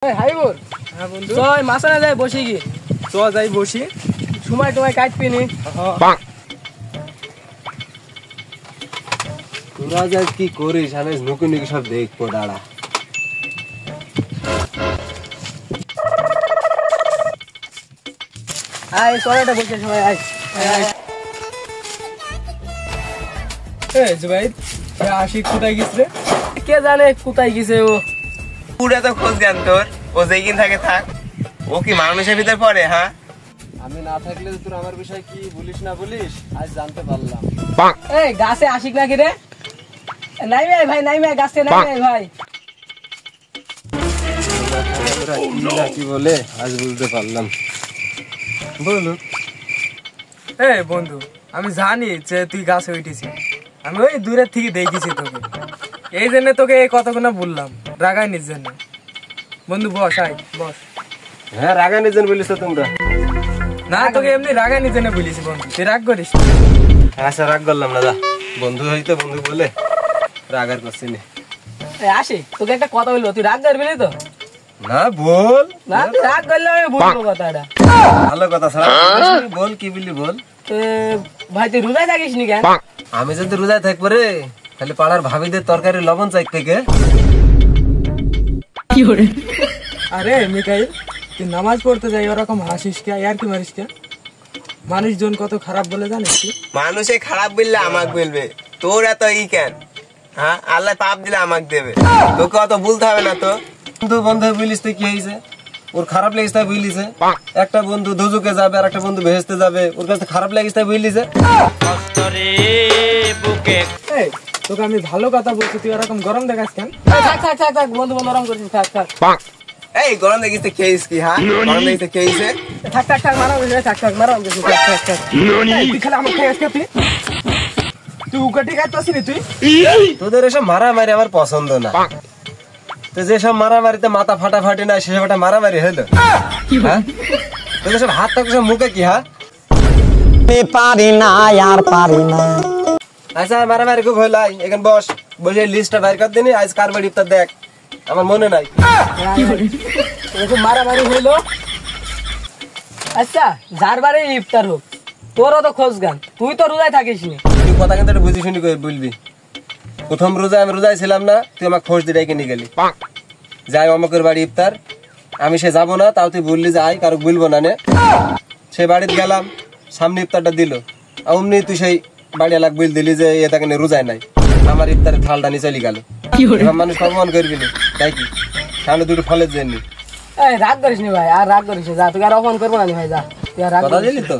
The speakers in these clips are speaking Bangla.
হাইবুর হ্যাঁ বন্ধু চল মাছানা যাই বসি কি চ যাই বসি সময় তোমায় কাটবি নি তোরা যা কি করিস আমি নুকি নুকি সব দেখবো দাঁড়া। আয় চলাটা বসে সময় আয় জুবাইদ আশিক কোথায় গেছে কে জানে কোথায় গেছে ও পুরা তো খোঁজ জ্ঞান তোর ও যেদিন থাকে থাক ও কি মানুষের ভিতর পড়ে হ্যাঁ আমি না থাকলে তোর আমার বিষয় কি বলিস না বলিস আজ জানতে পারলাম। এই গাছে আশিক নাকি রে নাই ভাই নাই গাছে নাই ভাই কি বলে আজ বুঝতে পারলাম। বলো বন্ধু আমি জানি যে তুই গাছে উঠেছিস আমি ওই দূরের থেকে দেখেছি তোকে এই জন্য তোকে এই কথাগুলো বললাম রাগাইনির জন্য। বন্ধু বস আয় বস। হ্যাঁ রাগা নিজন বলিস তো তোমরা না তোকে এমনি রাগাইনির জন্য বলিস বন্ধু তুই রাগ করিস আচ্ছা রাগ করলাম না দা বন্ধু হইতো বন্ধু বলে রাগ আর করছি না। আসি তোকে একটা কথা বলবো তুই রাগ করবি তো না বল না তুই রাগ করলে আমি বলবো কথাটা ভালো কথা ছাড়া বল কি বললি বল। ভাই তুই রোজায় থাকিস নি কেন আমি যদি রোজায় থাকবো রে খালি পাড়ার ভাবিদের তরকারি লবণ চাই থেকে কি করে আরে মিকাইল তুই নামাজ পড়তে যাই ওরকম হাসিস কে আর কি মারিস কে মানুষজন কত খারাপ বলে জানিস কি মানুষে খারাপ বললে আমাকে বলবে তোর এত ই কেন হ্যাঁ আল্লাহ পাপ দিলে আমাকে দেবে তোকে অত বলতে হবে না তো বন্ধু বন্ধু বলিস তো কি হয়েছে ওর খারাপ লেগেছে তাই বুঝলিছে একটা বন্ধু ধুজুকে যাবে আর একটা বন্ধু ভেস্তে যাবে ওর কাছে খারাপ লেগেছে তাই বুঝলিছে। এই তোকে আমি ভালো কথা বলছি তুই এরকম গরম দেখাস কেন থাক থাক থাক থাক বন্ধু বন্ধু আরাম করিস থাক থাক এই গরম দেখিস তো খেয়েছিস কি হ্যাঁ গরম দেখিস তো খেয়েছে থাক থাক থাক মারাম করিস থাক থাক মারাম করিস থাক থাক থাক তুই খালি আমার খেয়ে আসতে তুই উকাটি খাইতেছিস তুই তোদের এসব মারামারি আমার পছন্দ না। তো যেসব মারামারিতে মাথা ফাটাফাটি না সেসব একটা মারামারি হলো হ্যাঁ তোদের সব হাত থাকলে সব মুখে কি হ্যাঁ পারি না আর পারি না। আচ্ছা মারামারি খুব হলো এখানে বস বসে লিস্টটা বাইর কর দিনি আজ কার বাড়ি ইফতার দেখ আমার মনে নাই। এরকম মারামারি হইলো আচ্ছা যার বারে ইফতার হোক তোরও তো খোঁজ গান তুই তো রোজায় থাকিস নি তুই কথা কিন্তু একটু বুঝি শুনি করে বলবি। প্রথম রোজায় আমি রোজায় ছিলাম না তুই আমার খোঁজ দিয়ে কিনে গেলি যাই অমকের বাড়ি ইফতার আমি সে যাবো না তাও তুই বললি যে আয় কারো বলবো না নে সে বাড়িতে গেলাম সামনে ইফতারটা দিল অমনি তুই সেই বাড়ি এলাক বল দিলি যে এ তাকে রোজায় নাই আমার ইফতারের থালটা নিয়ে চলে গেল মানুষ অপমান করবি না তাই কি সামনে দুটো ফলের জন্য এই রাগ করিস নি ভাই আর রাগ করিস যা তুই আর অপমান করবো না ভাই যা তুই আর রাগ কথা দিলি তো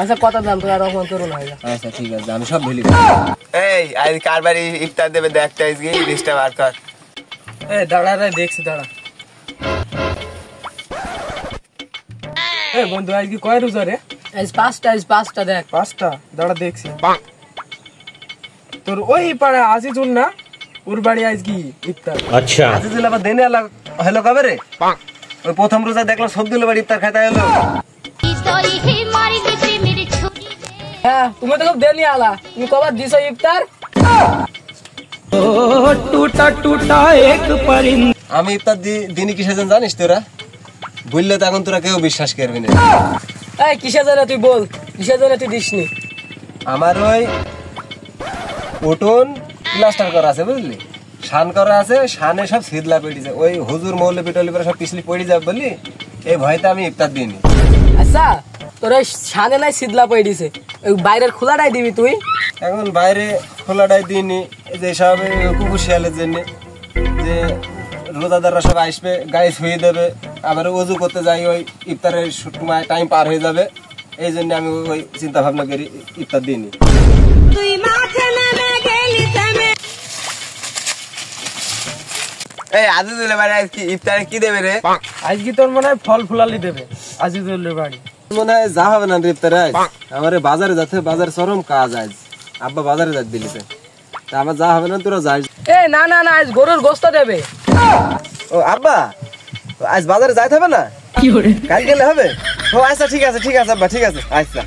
আচ্ছা কথা দাম তুই আর অপমান করবো না যা আচ্ছা ঠিক আছে আমি সব ভুলি। এই আজ কার বাড়ি ইফতার দেবে দেখতে আজকে লিস্টটা বার কর এই দাঁড়া রে দেখছি দাঁড়া বন্ধু আজকে কয় রোজা রে আজ পাঁচটা দেখ 5টা দাঁড়া দেখছি তোর ওই পাড়া আজিজুল না ওর বাড়ি আজকে ইফতার আচ্ছা আজিজুল আবার দেনে হলো কবে রে ওই প্রথম রোজা দেখলাম সবদুল বাড়ি ইফতার খাইতে এলো হ্যাঁ তুমি তো খুব দেনি আলা তুমি কবার দিছো ইফতার আমি ইফতার দিনই কিসের জন্য জানিস তোরা বললে তো এখন তোরা কেউ বিশ্বাস করবি না। এই কিসের জন্য তুই বল কিসের জন্য তুই দিসনি আমার ওই উঠোন প্লাস্টার করা আছে বুঝলি শান করা আছে শানে সব শীতলা পেড়িছে ওই হুজুর মহলে পেটলি করে সব পিছলি পড়ে যাবে বলি এই ভয়তে আমি ইফতার দিইনি। আচ্ছা তোর ওই সাদে নাই শীতলা পড়ে দিছে ওই বাইরের খোলাটাই দিবি তুই এখন বাইরে খোলাটাই দিইনি যে সব কুকুর শিয়ালের জন্য যে রোজাদাররা সব আসবে গায়ে ছুঁয়ে দেবে আবার ওযু করতে যাই ওই ইফতারের সময় টাইম পার হয়ে যাবে এই জন্য আমি ওই চিন্তা ভাবনা করি ইফতার দিইনি। এই আজিজুলের বাড়ি আজকে ইফতারে কি দেবে রে আজকে তোর মনে হয় ফল ফুলালি দেবে আজিজুলের বাড়ি মনে হয় যা হবে না ইফতারে আমার বাজারে যাচ্ছে বাজার চরম কাজ আজ আব্বা বাজারে যাচ্ছে দিলিতে তা আমার যা হবে না তোরা যাস। এই না না না আজ গরুর গোশত দেবে ও আব্বা আজ বাজারে যাইতে হবে না কি করে কাল গেলে হবে ও আচ্ছা ঠিক আছে আব্বা ঠিক আছে আচ্ছা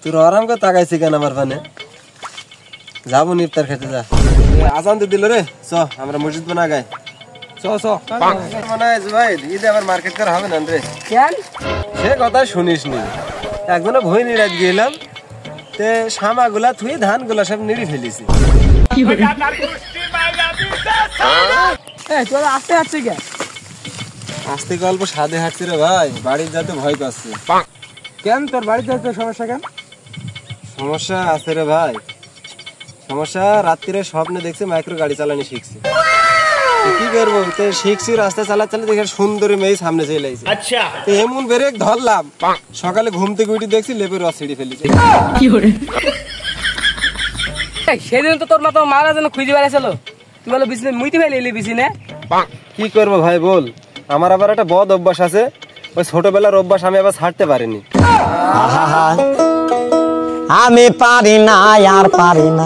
তোর আরাম করে তাকাইছি কেন আমার ফানে যাবো ইফতার খেতে যা আজান দিয়ে দিল রে, চ আমরা মসজিদ বানা গাই। মনে হয় ভাই ঈদে আবার মার্কেট করা হবে না রে। কেন সে কথা শুনিস নি, একজনে ভই নিরাজ গেলাম, তে শামা গুলা থুই ধান গুলা সব নিড়ি ফেলিছি। তোরা আসতে আসছে কে? আস্তে গল্প সাদে হাঁটছি রে ভাই, বাড়ির যাতে ভয় পাচ্ছি। কেন তোর বাড়িতে যাচ্ছে সমস্যা কেন? সমস্যা আছে রে ভাই, সমস্যা রাত্রিরে স্বপ্নে দেখছি মাইক্রো গাড়ি চালানি শিখছি। কি করবো, শিখছি রাস্তা চালাতে দেখে সুন্দরী মেয়ে সামনে চলে আইছে। আচ্ছা এমন ব্রেক ধরলাম, সকালে ঘুম থেকে উঠে দেখছি লেপের রস ছিঁড়ে ফেলেছে। সেদিন তো তোর মা তো মারা যেন খুঁজে বেড়াইছিল, তুই বলো বিছনে মুইতে ফেলে এলি বিছনে। কি করবো ভাই বল, আমার আবার একটা বদ অভ্যাস আছে, ওই ছোটবেলার অভ্যাস আমি আবার ছাড়তে পারিনি। আমি পারি না আর পারি না।